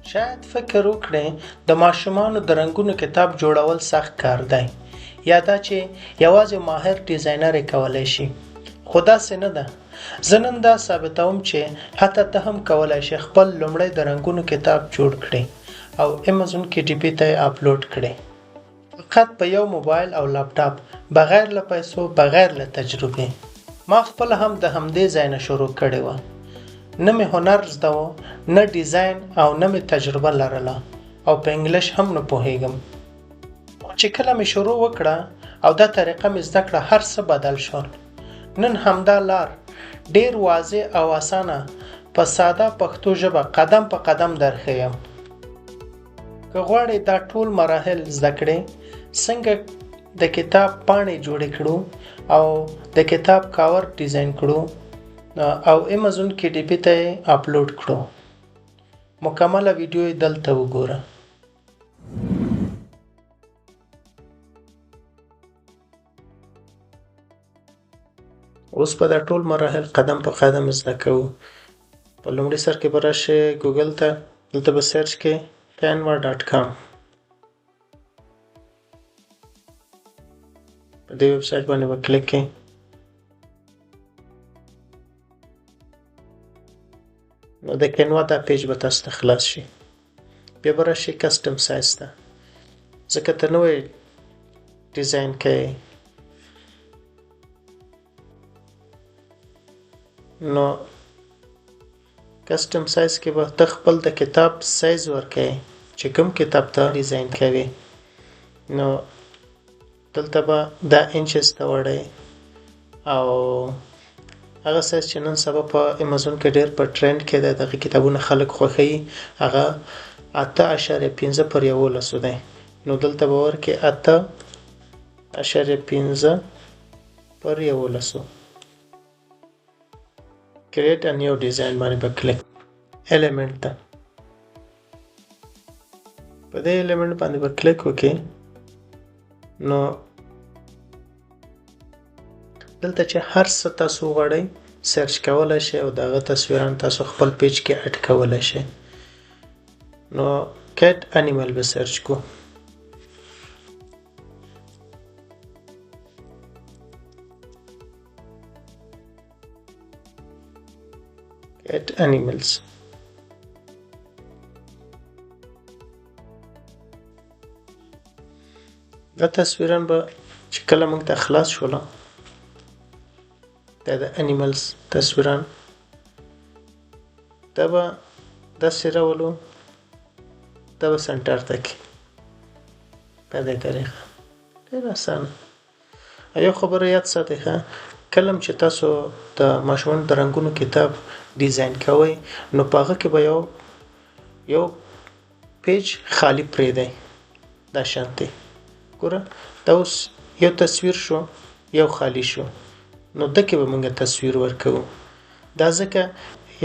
شاید فکر وکړئ د ماشومانو د رنګونو کتاب جوړول سخت کار دی یا دا چې یوازې ماهر ډیزاینر یې کولی شي، خو داسې نه ده. زه نن دا ثابتوم چې حتی ته هم کولی شې خپل لومړی د رنګونو کتاب جوړ کړې او امازون KDP ته یې اپلوډ کړې، فقط په یو موبایل او لپټاپ، بغیر له پیسو، بغیر له تجربې. ما خپله هم د همدې ځای نه شروع کړې وه. نه مې هنر زده و، نه ډیزاین او نه مې تجربه لرله او په انګلیش هم نه پوهیږم. چې کله مې شروع وکړه او دا طریقه مې زده کړه، هر څه بدل شول. نن همدا لار ډیر واضح او اسانه په ساده پښتو ژبه قدم په قدم درښیم. که غواړئ دا ټول مراحل زده کړئ، څنګه د کتاب پاڼې جوړې کړو او د کتاب کاور ډیزاین کړو او امازون KDP ته یې اپلوډ کړو، مکمله ویډیو یې دلته وګوره. اوس په دا ټول مراحل قدم په قدم زده کوو. په لومړي سر کې به راشئ ګوګل ته، دلته به سرچ کې canva.com. په دې ویب سایټ باندې به کلیک کړئ. نو د کینوا دا پیج به تاسو ته خلاص شي. بیا به راشئ کسټم سایز ته، ځکه ته نوی ډیزاین کوئ. نو کسټم سایز کې به ته خپل د کتاب سایز ورکوې چې کوم کتاب ته ډیزاین کوي. نو دلته به دا انچز ته وړئ او هغه سایز چې نن سبا په امازون کې ډېر په ټرند کې دی، دغه کتابونه خلک خوښوي، هغه 8.15 پر 11 دی. نو دلته به ورکړئ 8.15 پر 11. Create a new design باندې به کلیک element ته. په دې element باندې به کلیک وکړئ. نو دلته چې هر څه تاسو غواړئ سرچ کولی شئ او دغه تصویران تاسو خپل پیج کې اډ کولی شئ. نو کیټ انیمل به سرچ کو. cat animals. دا تصویران به چې کله موږ ته خلاص شوله، دا د انیملز تصویران، دا به داسې راولو، دا به سنټر ته کړي په دې طریقه. ډېر اسانه. یو خبره یاد ساتئ ښه، کله چې تاسو د ماشومانو د رنګونو کتاب ډیزاین کوئ، نو په هغه کې به یو پیج خالی پرېږدئ، دا شانتې. ګوره دا اوس یو تصویر شو، یو خالی شو، نو دکې به موږ تصویر ورکوو. دا ځکه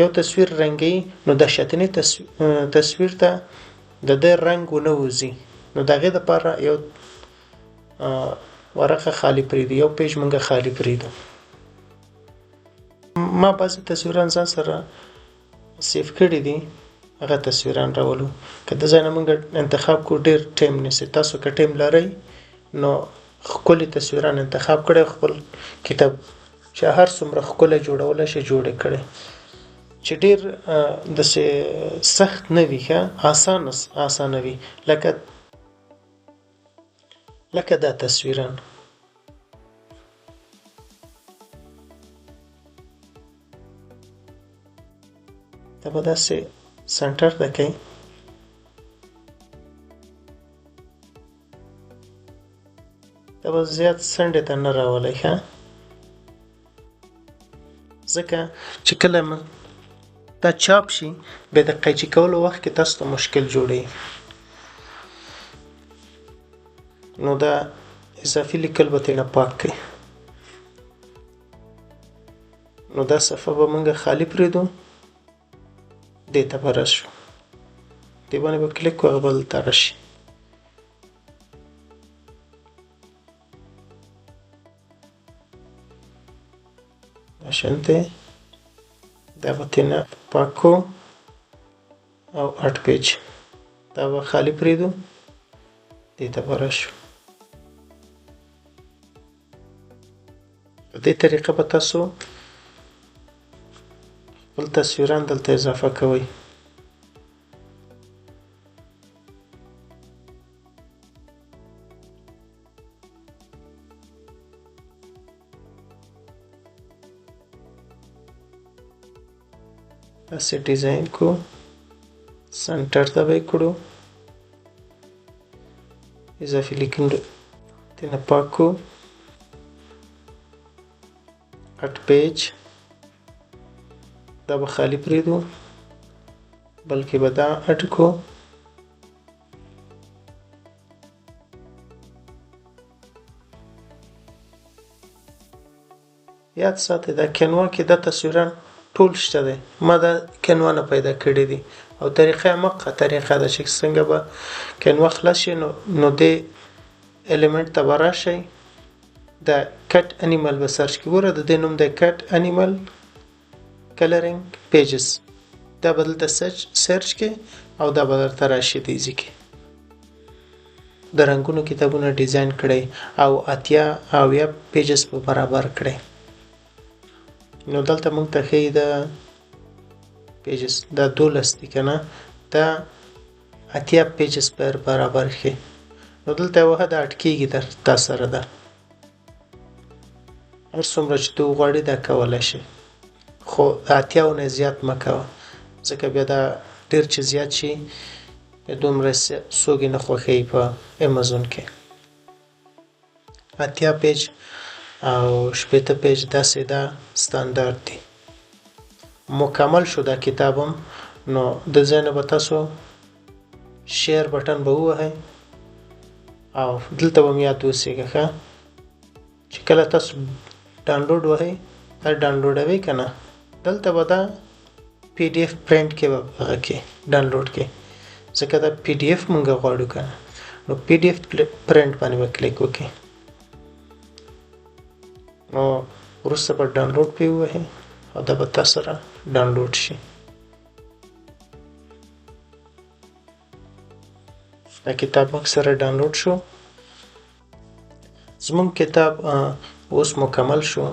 یو تصویر رنګي، نو د شاتني تصویر ته د دې رنګ ونه وځي، نو د هغې دپاره یو ورقه خالی پرېږدو، یو پیج موږ خالی پرېږدو. ما بعضې تصویران ځان سره سیف کړي دي، هغه تصویران راولو. که د ځای نه موږ انتخاب کړو، ډېر ټایم نیسي. تاسو که ټایم لرئ نو ښکلي تصویران انتخاب کړئ، خپل کتاب چې هر څومره ښکلی جوړولی شئ جوړ یې کړئ، چې ډېر داسې سخت نه وي، ښه اسانه وي، لکه دا تصویران. دا به داسې سنټر ته کوئ. دا به زیات څنډې ته نه راولئ، ښه، ځکه چې کله دا چاپ شي، بیا د قیچي کولو وخت کې تاسو ته مشکل جوړوي. نو دا اضافي لیکل به ترېنه پاک کړئ. نو دا صفحه به موږ خالی پرېږدو، دې ته به راشو، دې باندې به کلیک کوو، هغه به دلته راشي. شانتې دا به ترېنه پاک کړو او 8 پیج دا به خالی پرېږدو دې ته به راشو په دې طریقه به تاسو خپل تصویران دلته اضافه کوئ داسې ډیزاین کو سنټر ته به یې کړو اضافي لیکنه ترنه پاک کو کټ پیج دا به خالی پرېږدو بلکې به دا اډ کو یاد ساتئ دا کینوا کې دا تصویران ټول شته دی ما دا کینوا نه پیدا کړي دي او طریقه مقه طریقه ده چې څنګه به کینوا خلاص شي نو دې الیمنټ ته به راشئ دا کټ انیمل به سرچ کې ګوره د دې نوم دی کټ انیمل کلرینګ پیجز دا به دلته سرچ کې او دا به درته راشي د ایزي کې د رنګونو کتابونه ډیزاین کړئ او 80 پیجز په برابر کړئ نو دلته موږ ته ښیي د پیجز دا 12 دي که نه دا 80 پیجز پر برابر ښیي نو دلته یې وهه دا اټ کېږي دا سره ده هر څومره چې تو غواړې دا کولی شي خو 80 نه زیات مه کوه ځکه بیا دا ډېر چې زیات شي دومره څوک یې نه خوښوي په امازون کې 80 پیج او 80 پیج داسې دا ستاندارد دي مکمل شو دا کتابم نو د ځای نه به تاسو شیر بټن به ووهئ او دلته به م یاد اوسېږه ښه چې کله تاسو ډاونلوډ وهئ دا ډاونلوډوئ که نه دلته به دا پی ډي اف پرنټ کې به هغه کې ډاونلوډ کې ځکه دا پی ډي اف مونږ غواړو که نه نو پی ډي اف پرنټ باندې به کلیک وکړئ نو وروسته به ډاونلوډ پې ووهئ او دا به تاسو سره ډاونلوډ شي دا کتاب موږ سره ډاونلوډ شو زموږ کتاب اوس مکمل شو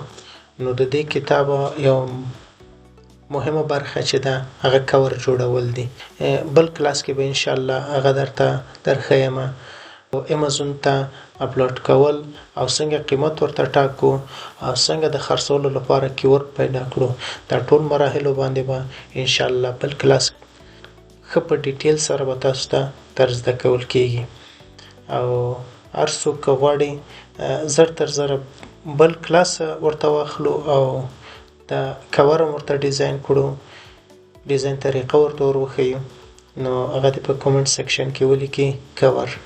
نو د دې کتاب یو مهمه برخه چې ده هغه کور جوړول دي بل کلاس کې به انشاءالله هغه درته درښیم او امازون ته اپلوډ کول او څنګه قیمت ورته ټاکو او څنګه د خرڅولو لپاره کیورډ پیدا کړو دا ټول مراحلو باندې به انشاءالله بل کلاس ښه په ډیټیل سره به تاسو ته در زده کول کیږي او هر څوک که غواړي زر تر زره بل کلاس ورته واخلو او د کور هم ورته ډیزاین کړو ډیزاین طریقه ورته ور وښیو نو هغه دې په کومنټ سیکشن کې ولیکي کور